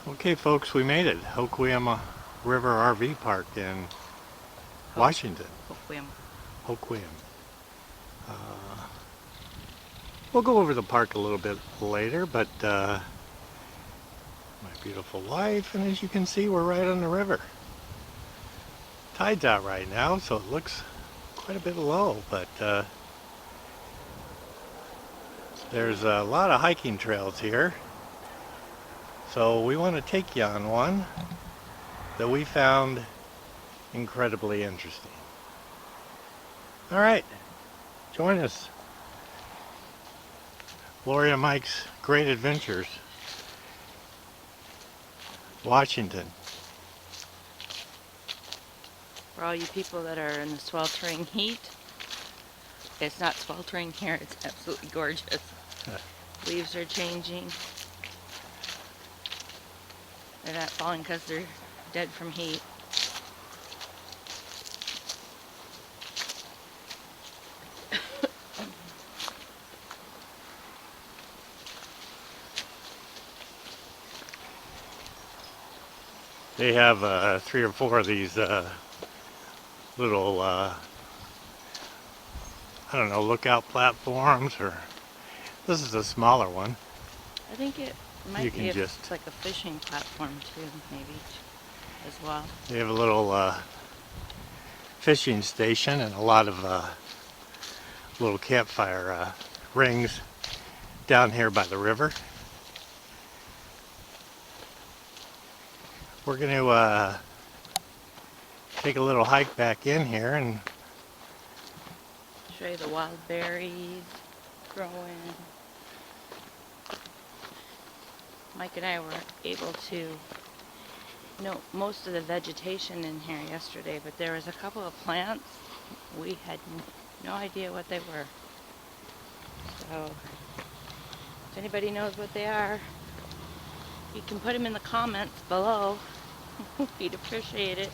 Okay, folks, we made it. Hoquiam River RV Park in Washington. Hoquiam. Hoquiam. Uh, we'll go over the park a little bit later, but my beautiful wife, and as you can see, we're right on the river. Tide's out right now, so it looks quite a bit low, but there's a lot of hiking trails here. So we want to take you on one that we found incredibly interesting. All right, join us. Lori and Mike's Great Adventures, Washington. For all you people that are in the sweltering heat, it's not sweltering here, it's absolutely gorgeous. Leaves are changing. They're not falling because they're dead from heat. They have 3 or 4 of these little, I don't know, lookout platforms, or this is a smaller one. I think it might You be can it's just, like a fishing platform too, maybe, as well. they have a little fishing station and a lot of little campfire rings down here by the river. We're going to take a little hike back in here and Show you the wild berries growing. Mike and I were able to note most of the vegetation in here yesterday, but there was a couple of plants we had no idea what they were. So if anybody knows what they are, you can put them in the comments below. We'd appreciate it.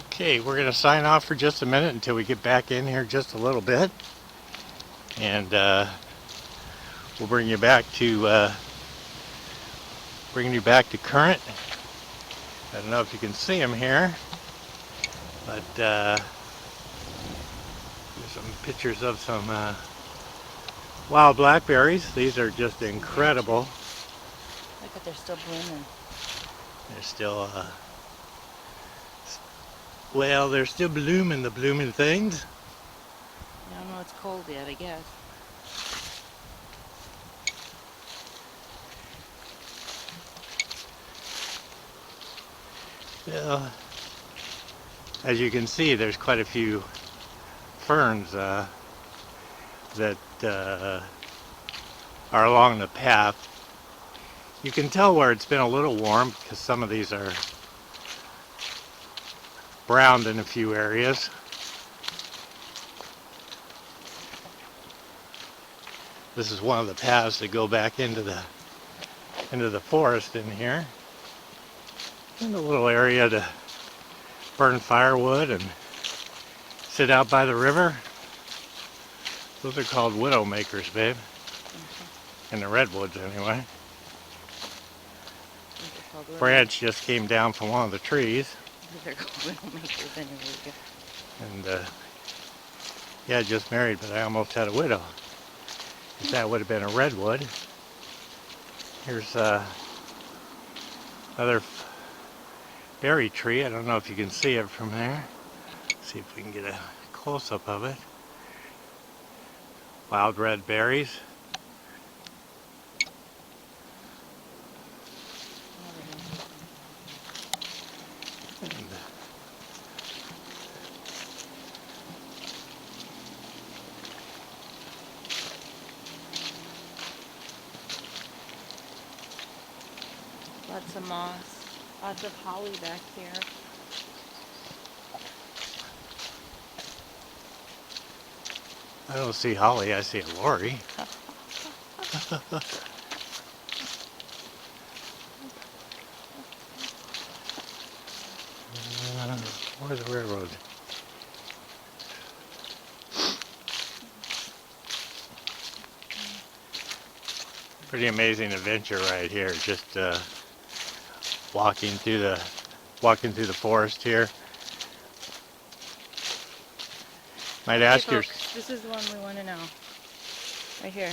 okay, we're going to sign off for just a minute until we get back in here just a little bit, and we'll bring you back to current. I don't know if you can see them here, but there's some pictures of some wild blackberries. These are just incredible. Look at, they're still blooming. They're still well, they're still blooming, the blooming things. I don't know, it's cold yet, I guess. Well, as you can see, there's quite a few ferns that are along the path. You can tell where it's been a little warm because some of these are browned in a few areas. This is one of the paths that go back into the forest in here. And a little area to burn firewood and sit out by the river. Those are called widow makers, babe. In the redwoods, anyway. Branch just came down from one of the trees. They're called widow makers anyway. And yeah, just married, but I almost had a widow. If that would have been a redwood. Here's another berry tree. I don't know if you can see it from there. See if we can get a close-up of it. Wild red berries. And Lots of moss, lots of holly back here. I don't see holly, I see a Lori. Where's the railroad? Pretty amazing adventure right here. Just walking through the forest here. Might Okay, ask your. folks, this is the one we want to know. Right here.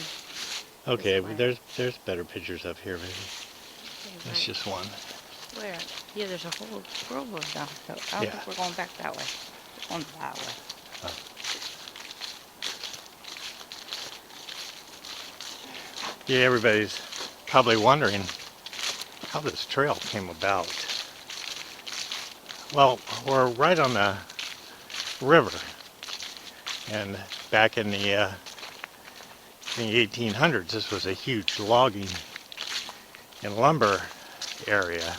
Okay, This but way. there's better pictures up here, maybe. Okay, That's right. just one. Where? Yeah, there's a whole grove of them. So I don't Yeah. think we're going back that way. We're going that way. Oh. Yeah, everybody's probably wondering how this trail came about. Well, we're right on the river, and back in the 1800s, this was a huge logging and lumber area.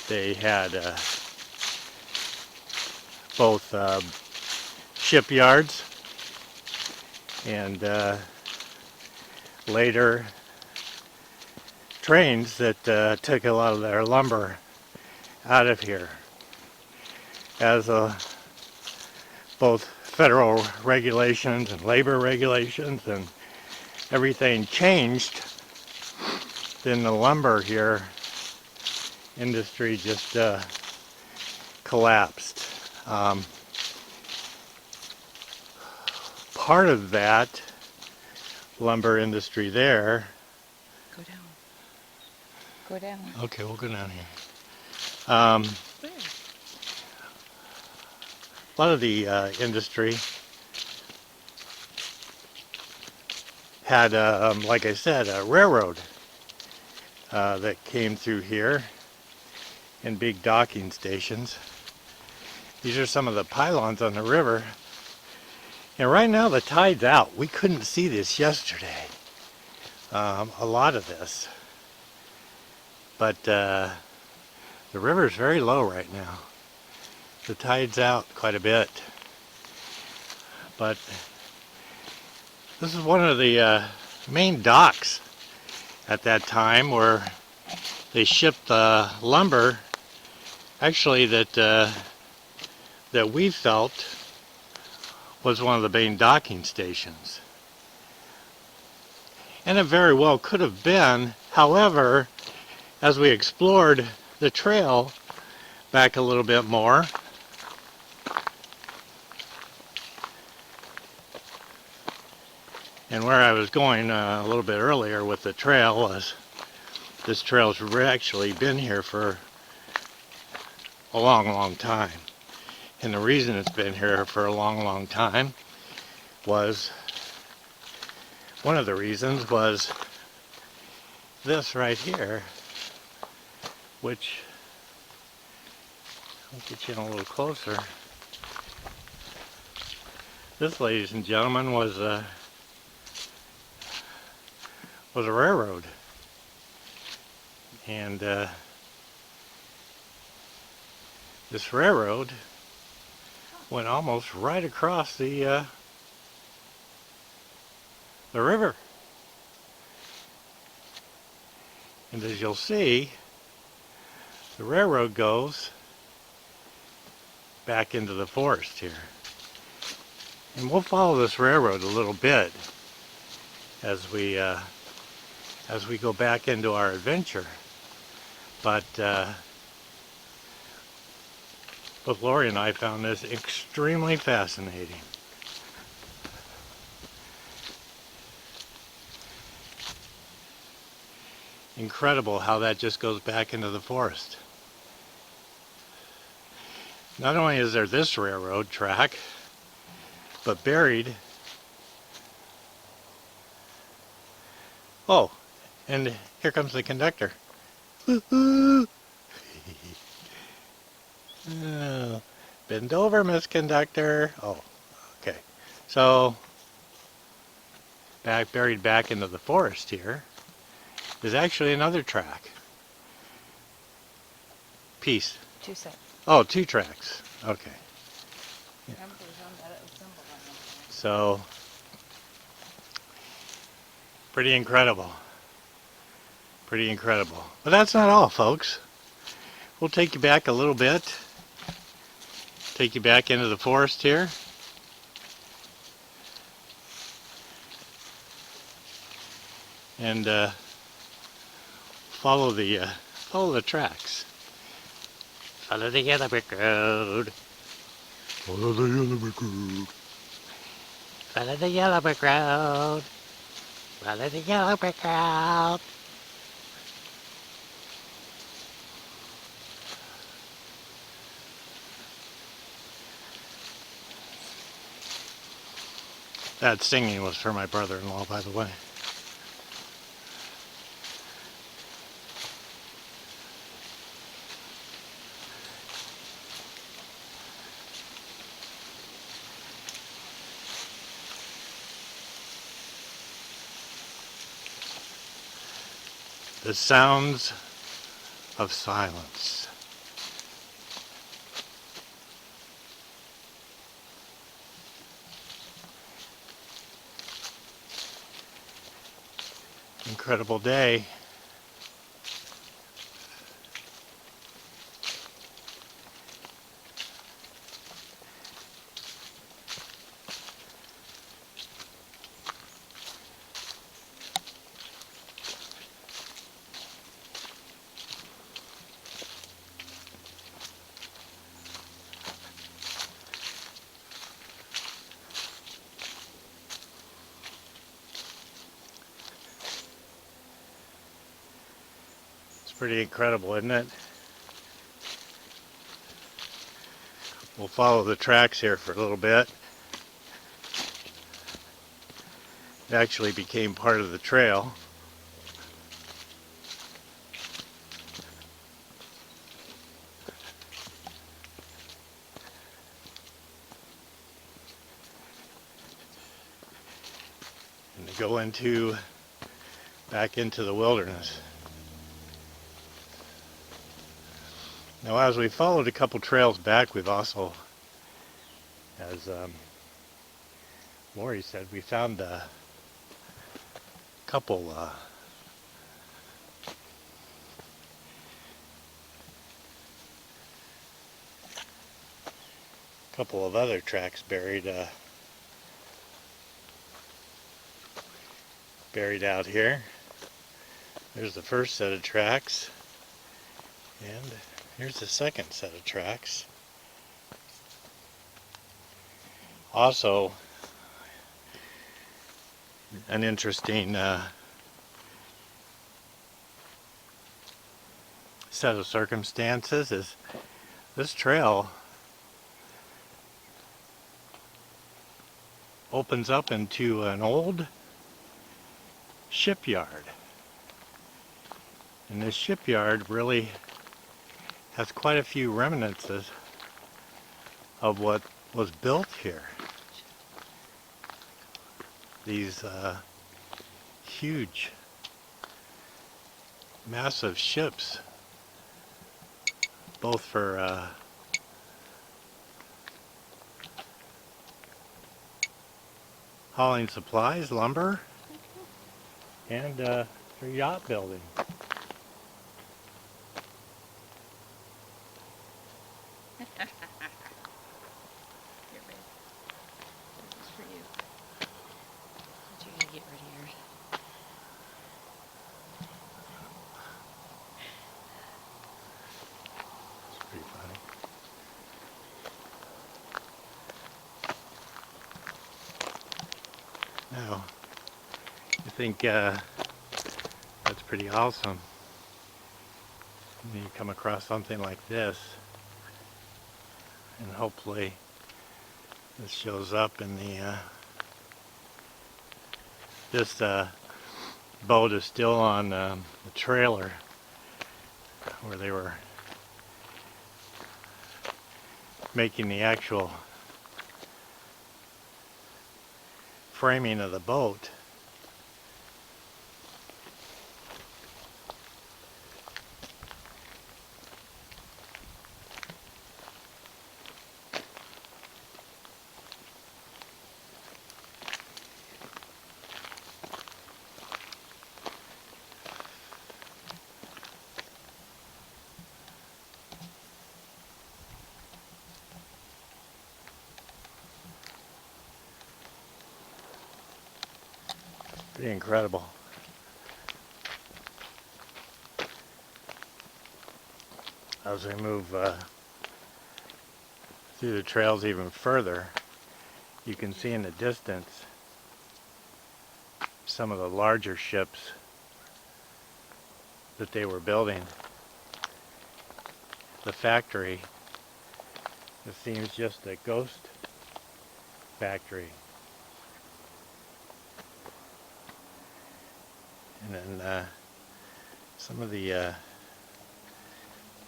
They had both shipyards and later trains that took a lot of their lumber out of here. As both federal regulations and labor regulations and everything changed, then the lumber here industry just collapsed. Part of that lumber industry there. Go down. Go down. Okay, we'll go down here. Where? A lot of the industry had, like I said, a railroad that came through here and big docking stations. These are some of the pylons on the river. And right now the tide's out. We couldn't see this yesterday. A lot of this. But the river's very low right now. The tide's out quite a bit. But this is one of the main docks at that time where they shipped the lumber, actually that we felt was one of the main docking stations. And it very well could have been. However, as we explored the trail back a little bit more, and where I was going a little bit earlier with the trail was, this trail's actually been here for a long time. And the reason it's been here for a long time was, one of the reasons was this right here, which, I'll get you in a little closer. This, ladies and gentlemen, was a railroad. And this railroad went almost right across the river. And as you'll see, the railroad goes back into the forest here. And we'll follow this railroad a little bit as we go back into our adventure. But both Lori and I found this extremely fascinating. Incredible how that just goes back into the forest. Not only is there this railroad track, but buried. Oh, and here comes the conductor. Woo-hoo! Oh, bend over, Miss Conductor. Oh, okay. So, buried back into the forest here is actually another track. Piece. 2 sets. Oh, 2 tracks. Okay. So, pretty incredible. Pretty incredible. But that's not all, folks. We'll take you back a little bit. Take you back into the forest here. and follow the tracks. Follow the yellow brick road. Follow the yellow brick road. Follow the yellow brick road. Follow the yellow brick road. That singing was for my brother-in-law, by the way. The sounds of silence. Incredible day. It's pretty incredible, isn't it? We'll follow the tracks here for a little bit. It actually became part of the trail. And to go back into the wilderness. Now, as we followed a couple trails back, we've also, as Lori said, we found a couple of other tracks buried out here. There's the first set of tracks, and here's the second set of tracks. Also, an interesting set of circumstances is this trail opens up into an old shipyard. And this shipyard really has quite a few remnants of what was built here. These huge, massive ships, both for hauling supplies, lumber, and for yacht building. Here, babe. This is for you. But you gotta get rid of yours. It's pretty funny. Now, I think that's pretty awesome. When you come across something like this, and hopefully this shows up in the this boat is still on the trailer where they were making the actual framing of the boat. Pretty incredible. as we move through the trails even further, you can see in the distance some of the larger ships that they were building. The factory, it seems just a ghost factory. And then some of the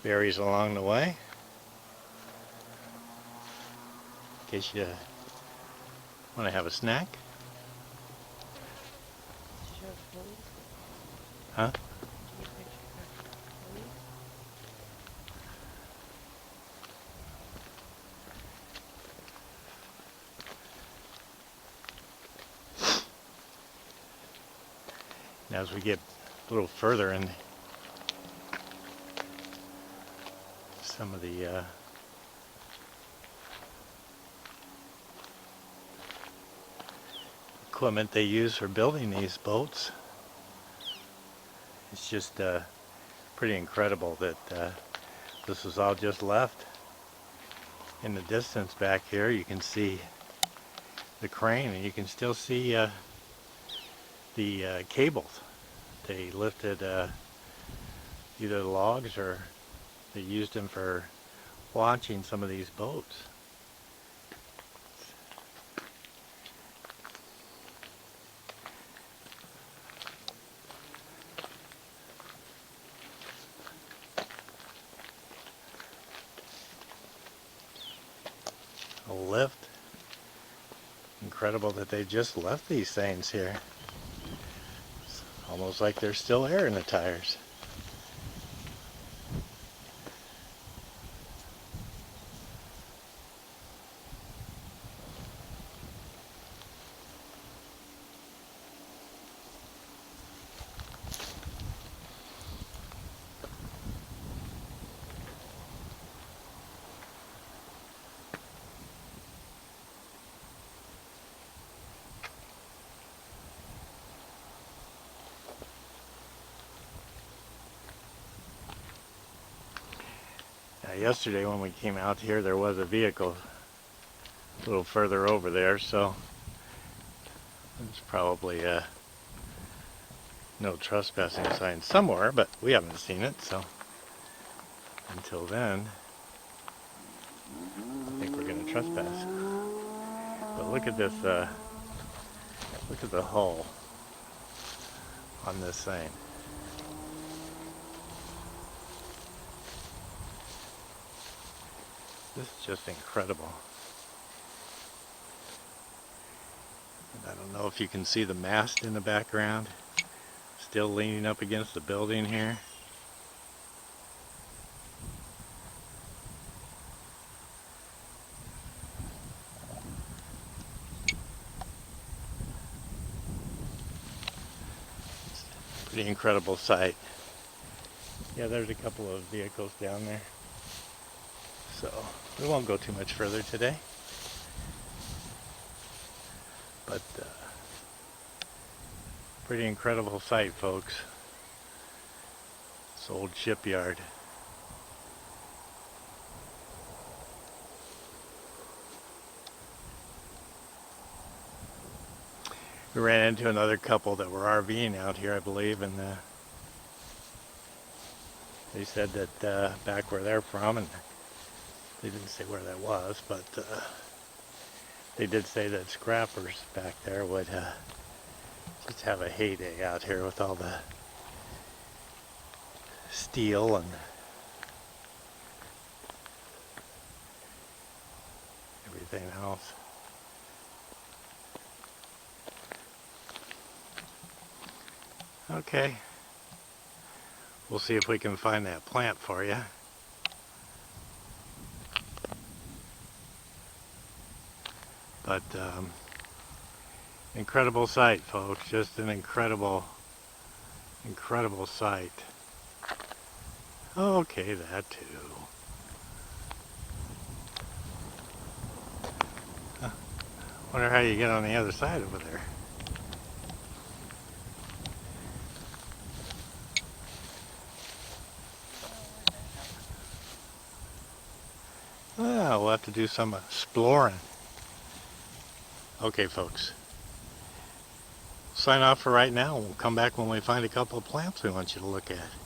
berries along the way, in case you want to have a snack. Huh? And as we get a little further in some of the equipment they use for building these boats, it's just pretty incredible that this was all just left. In the distance back here you can see the crane, and you can still see the cables. They lifted either the logs, or they used them for launching some of these boats. A lift. Incredible that they just left these things here. It's almost like there's still air in the tires. Yesterday when we came out here, there was a vehicle a little further over there, so there's probably no trespassing sign somewhere, but we haven't seen it, so until then I think we're going to trespass. But look at this, look at the hull on this thing. This is just incredible. And I don't know if you can see the mast in the background, still leaning up against the building here. Pretty incredible sight. Yeah, there's a couple of vehicles down there. So we won't go too much further today. But pretty incredible sight, folks. This old shipyard. We ran into another couple that were RVing out here, I believe, and they said that back where they're from, and they didn't say where that was, but they did say that scrappers back there would just have a heyday out here with all the steel and everything else. Okay, we'll see if we can find that plant for you. But incredible sight, folks. Just an incredible sight. Okay, that too. Wonder how you get on the other side over there. Well, we'll have to do some exploring. Okay, folks. Sign off for right now. We'll come back when we find a couple of plants we want you to look at.